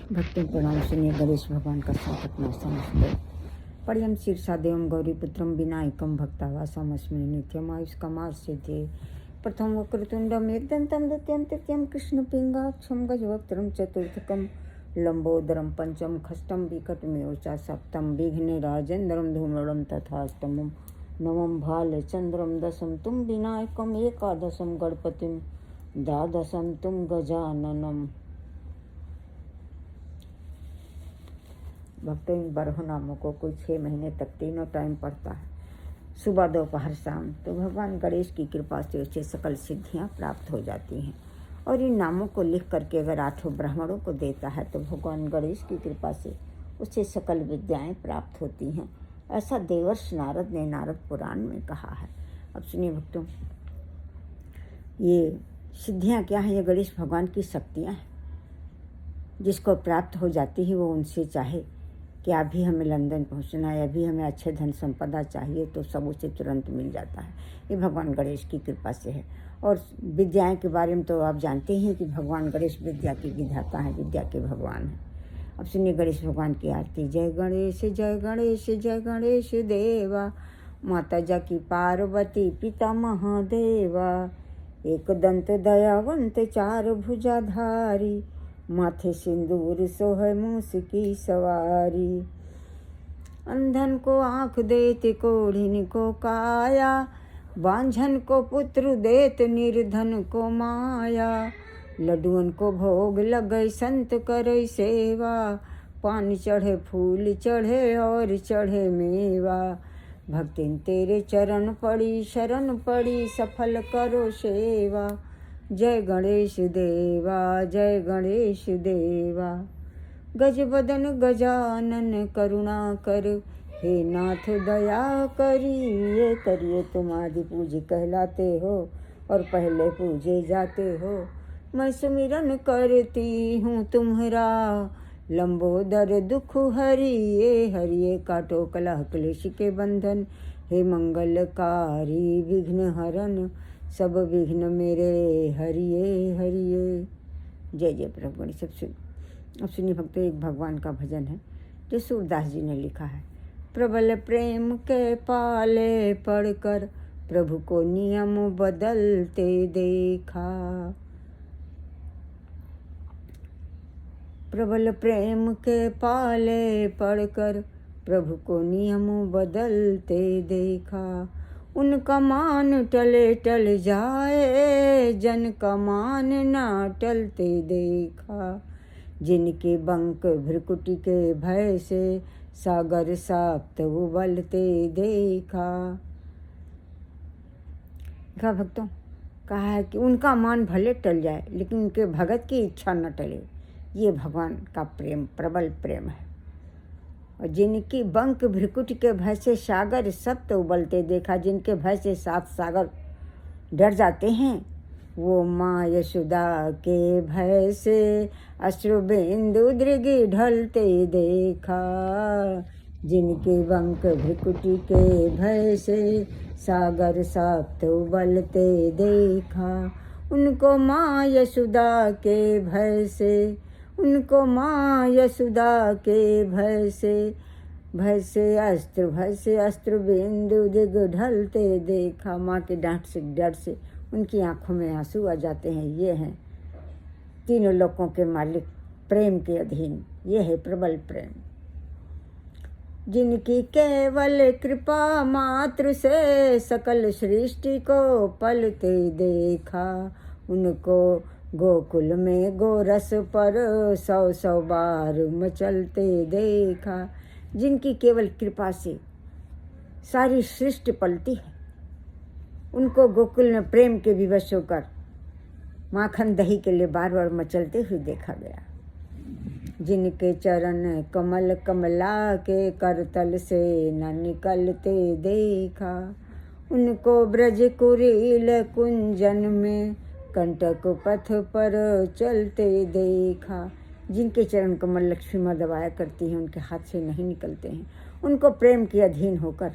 भक्ति प्रणाम सुनिए गणेश भगवान का स्वागत नमस्ते। पर्यम शीर्षादेवं गौरीपुत्रम विनायकम भक्तावासमस्मि नित्यम आयुष्कमार सिद्धि प्रथम वक्रतुंडम एकदंतम द्वितीयम तृतीयम कृष्ण पिंगाक्षम गजवक्त्रम चतुर्थकम लंबोदरम पंचम खष्टम विकटमेवचा सप्तम विघ्नराजेन्द्रम धूम्रम तथाष्टमम नवम भालचंद्रम दशम तुम विनायकम एकादशम गणपतिम द्वादशम तुम गजाननम। भक्तों इन 12 नामों को कोई 6 महीने तक तीनों टाइम पढ़ता है, सुबह दोपहर शाम, तो भगवान गणेश की कृपा से उसे सकल सिद्धियां प्राप्त हो जाती हैं। और इन नामों को लिख करके अगर 8 ब्राह्मणों को देता है तो भगवान गणेश की कृपा से उसे सकल विद्याएं प्राप्त होती हैं। ऐसा देवर्ष नारद ने नारद पुराण में कहा है। अब सुनिए भक्तों, ये सिद्धियां क्या हैं? ये गणेश भगवान की शक्तियाँ हैं। जिसको प्राप्त हो जाती है वो उनसे चाहे कि अभी हमें लंदन पहुंचना है, अभी हमें अच्छे धन संपदा चाहिए, तो सब उसे तुरंत मिल जाता है। ये भगवान गणेश की कृपा से है। और विद्याएं के बारे में तो आप जानते हैं कि भगवान गणेश विद्या की विधाता हैं, विद्या के भगवान हैं। अब सुनिए गणेश भगवान की आरती। जय गणेश जय गणेश जय गणेश देवा, माता जाकी पार्वती पिता महादेवा, एक दंत दयावंत चार भुजाधारी, माथे सिंदूर सोहै मूस की सवारी, अंधन को आँख देत कोढ़िन को काया, बांझन को पुत्र देत निर्धन को माया, लड्डुअन को भोग लगै संत करई सेवा, पान चढ़े फूल चढ़े और चढ़े मेवा, भक्तिन तेरे चरण पड़ी शरण पड़ी, सफल करो सेवा, जय गणेश देवा जय गणेश देवा। गज बदन गजानन करुणा कर, हे नाथ दया करिए करिए, तुम आदि पूज्य कहलाते हो और पहले पूजे जाते हो। मैं सुमिरन करती हूँ तुम्हारा, लंबोदर दुख हरिए हरिए, काटो कलह क्लेश के बंधन, हे मंगलकारी विघ्न हरन, सब विघ्न मेरे हरिये हरिये। जय जय प्रभु गणेश। अब सुनिए भक्तों, एक भगवान का भजन है जो सूरदास जी ने लिखा है। प्रबल प्रेम के पाले पढ़कर, प्रभु को नियम बदलते देखा, प्रबल प्रेम के पाले पढ़कर, प्रभु को नियम बदलते देखा, उनका मान टले टल जाए, जन का मान ना टलते देखा, जिनके बंक भ्रकुटी के भय से, सागर साप्त उबलते देखा। भक्तों कहा है कि उनका मान भले टल जाए लेकिन उनके भगत की इच्छा न टले। ये भगवान का प्रेम प्रबल प्रेम है। और जिनकी बंक भ्रिकुट के भय से सागर सप्त उबलते देखा, जिनके भय से 7 सागर डर जाते हैं, वो माँ यशोदा के भय से अश्रु बिंदु दृगि ढलते देखा, जिनके बंक भ्रिकुटी के भय से सागर सप्त उबलते देखा, उनको माँ यशोदा के भय से, उनको माँ यशोदा के भय से अस्त्र बिंदु दिग ढलते देखा। माँ के डांट से डर से उनकी आंखों में आंसू आ जाते हैं। ये हैं तीनों लोकों के मालिक, प्रेम के अधीन। ये है प्रबल प्रेम। जिनकी केवल कृपा मात्र से सकल सृष्टि को पलते देखा, उनको गोकुल में गोरस पर 100 बार मचलते देखा। जिनकी केवल कृपा से सारी सृष्टि पलती है, उनको गोकुल में प्रेम के विवश होकर माखन दही के लिए बार बार मचलते हुए देखा गया। जिनके चरण कमल कमला के करतल से न निकलते देखा, उनको ब्रज कुरील कुंजन में कंटक पथ पर चलते देखा। जिनके चरण कमल लक्ष्मी माँ दबाया करती हैं, उनके हाथ से नहीं निकलते हैं, उनको प्रेम के अधीन होकर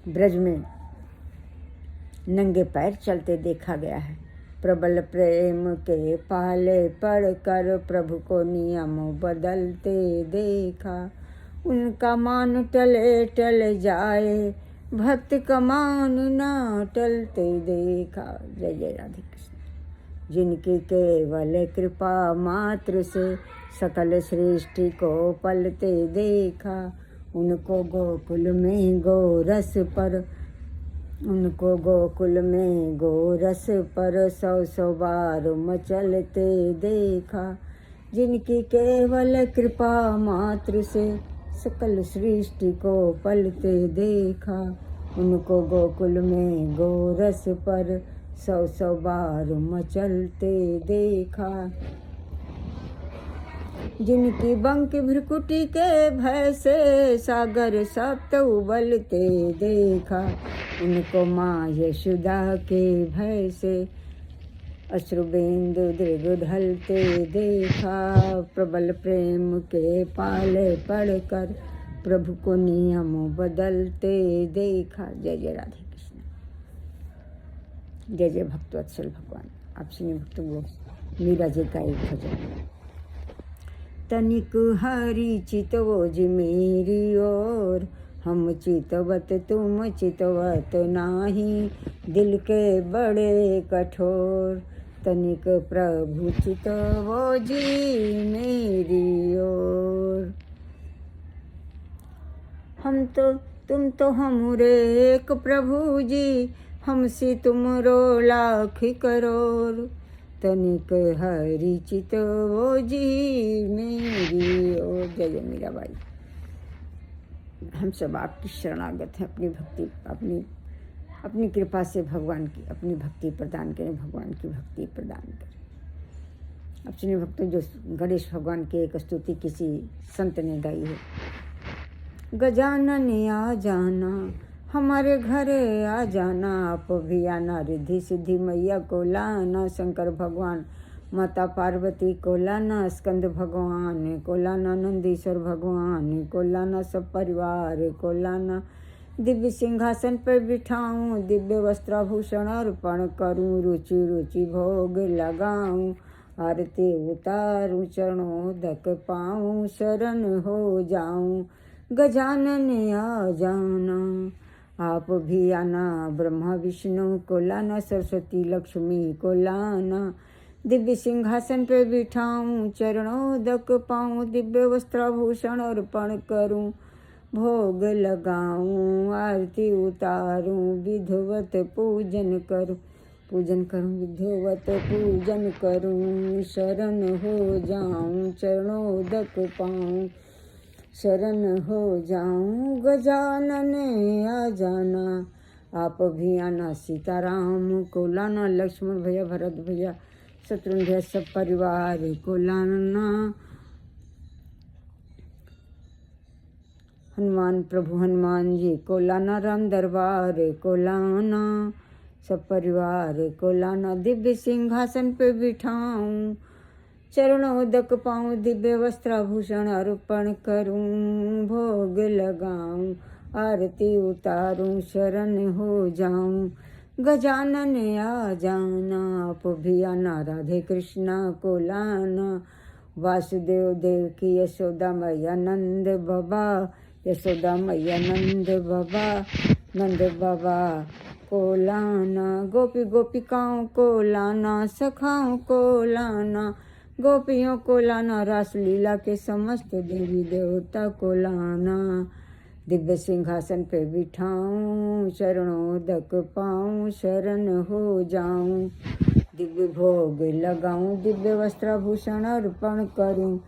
ब्रज में नंगे पैर चलते देखा गया है। प्रबल प्रेम के पाले पढ़कर प्रभु को नियम बदलते देखा। उनका मान टले टल जाए, भक्त का मान ना टलते देखा। जय जय राधे कृष्ण। जिनकी केवल कृपा मात्र से सकल सृष्टि को पलते देखा। उनको गोकुल में गोरस पर, उनको गोकुल में गोरस पर 100 बार मचलते देखा। जिनकी केवल कृपा मात्र से सकल सृष्टि को पलते देखा। उनको गोकुल में गोरस पर 100 बार मचलते देखा। जिनकी बंक भ्रिकुटी के भय से सागर सप्त उबलते देखा। उनको माँ यशोदा के भय से अश्रुबिंदु दृग ढलते देखा। प्रबल प्रेम के पाले पढ़कर प्रभु को नियम बदलते देखा। जय जय राधे कृष्ण। जय जय भक्तवत्सल भगवान। आप सुनिए भक्त लोग मीरा जी का एक भजन। तनिक हरि चितवोज मेरी ओर, हम चितवत तुम चितवत नाही, दिल के बड़े कठोर। तनिक प्रभु चितवोज मेरी ओर। हम तो तुम तो हमरे एक प्रभु जी, हमसे तुमरो लाख करोड़। तनिक हरि चितवोज मेरी ओर। जय जय मीराबाई। हम सब आपकी शरणागत हैं। अपनी भक्ति अपनी कृपा से भगवान की अपनी भक्ति प्रदान करें, भगवान की भक्ति प्रदान करें। अब सुनिए भक्तों, जो गणेश भगवान की एक स्तुति किसी संत ने गाई है। गजानन आ जाना, हमारे घरे आ जाना, आप भी आना, रिद्धि सिद्धि मैया को लाना। शंकर भगवान माता पार्वती को लाना, स्कंद भगवान को लाना, नंदीश्वर भगवान को लाना, सब परिवार को लाना। दिव्य सिंहासन पर बिठाऊं, दिव्य वस्त्राभूषण अर्पण करूं, रुचि रुचि भोग लगाऊं, आरती उतारूं, चरणोदक पाऊं, शरण हो जाऊं। गजानन आ जाना, आप भी आना, ब्रह्मा विष्णु को लाना, सरस्वती लक्ष्मी को लाना। दिव्य सिंहासन पे बिठाऊं, चरणोदक पाऊं, दिव्य वस्त्राभूषण अर्पण करूं, भोग लगाऊं, आरती उतारूं, विधिवत पूजन करूं, विधिवत पूजन करूं, शरण हो जाऊं, चरणोदक पाऊं, शरण हो जाऊं। गजानन आ जाना, आप भी आना, सीताराम को लाना, लक्ष्मण भैया, भरत भैया, शत्रुघ्न भैया, सब परिवार को लाना। हनुमान प्रभु हनुमान जी को लाना, राम दरबार को लाना, सब परिवार को लाना। दिव्य सिंहासन पे बिठाऊं, चरणोदक पाऊं, दिव्य वस्त्राभूषण अर्पण करूं, भोग लगाऊं, आरती उतारूं, शरण हो जाऊं। गजानन आ जाना, आप भी आना, राधे कृष्णा को लाना। वासुदेव देव की यशोदा मैया, नंद बाबा, यशोदा मैया, नंद बाबा को लाना। गोपी गोपिकाओं को लाना, सखाओं को लाना, गोपियों को लाना, रास लीला के समस्त देवी देवता को लाना। दिव्य सिंहासन पे बिठाऊं, चरणोदक पाऊं, शरण हो जाऊं, दिव्य भोग लगाऊं, दिव्य वस्त्राभूषण अर्पण करूं,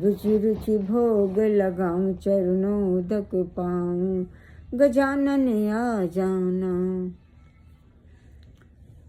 रुचि रुचि भोग लगाऊं, चरणोदक पाऊं। गजानन आ जाना,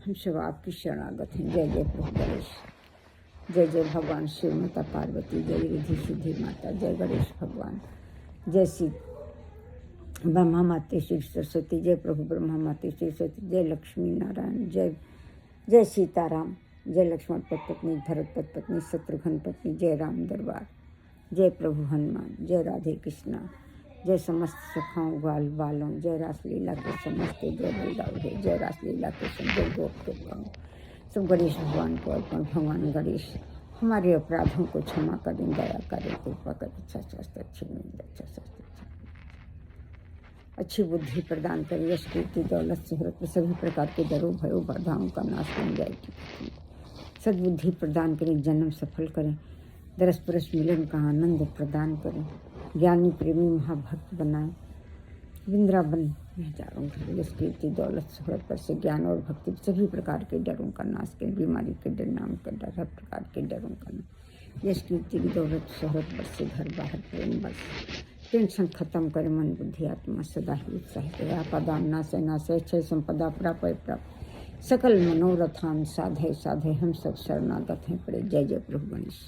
हम सब आपकी शरणागत हैं। जय जय प्रभु गणेश। जय जय भगवान शिव माता पार्वती, जय रिद्धि सिद्धि माता, जय गणेश भगवान, जय श्री ब्रह्मा माता श्री सरस्वती, जय प्रभु ब्रह्मा माता श्री सरस्वती, जय लक्ष्मी नारायण, जय सीताराम, जय लक्ष्मण पत्नी, भरत पत्नी, शत्रुघ्न पत्नी, जय राम दरबार, जय प्रभु हनुमान, जय राधे कृष्णा, जय समस्त सखाओं ग्वाल बालों, जय रासलीला के समस्त, जय बलदाऊ, जय रासलीला के जय गोप के पाऊँ, सब गणेश भगवान को अर्पण। भगवान गणेश हमारे अपराधों को क्षमा करें, दया करें, कृपा करें, अच्छा स्वास्थ्य, अच्छी नींद, अच्छा स्वास्थ्य, अच्छी बुद्धि प्रदान करें, यश कीर्ति दौलत शोहरत सभी प्रकार के डरों भयों बाधाओं का नाश कर जाए। सद्बुद्धि प्रदान करें, जन्म सफल करें, दरस परस मिलन का आनंद प्रदान करें, ज्ञानी प्रेमी महाभक्त बनाएं, वृंदावन में हजारों घर, यश कीर्ति दौलत शोहरत पर से ज्ञान और भक्ति सभी प्रकार के डरों का नाश करें, बीमारी के डर, नाम के डर, हर प्रकार के डरों का नाश, यश कीर्ति की दौलत शोहरत पर से घर बाहर प्रेम बस, टेंशन खत्म करे, मन बुद्धि आत्मा सदा ही उत्साहित रहे, आपदान नाशे क्षय संपदा प्राप्त सकल मनोरथान साधे साधे हम सब शरणागत हैं पड़े। जय जय प्रभु गणेश।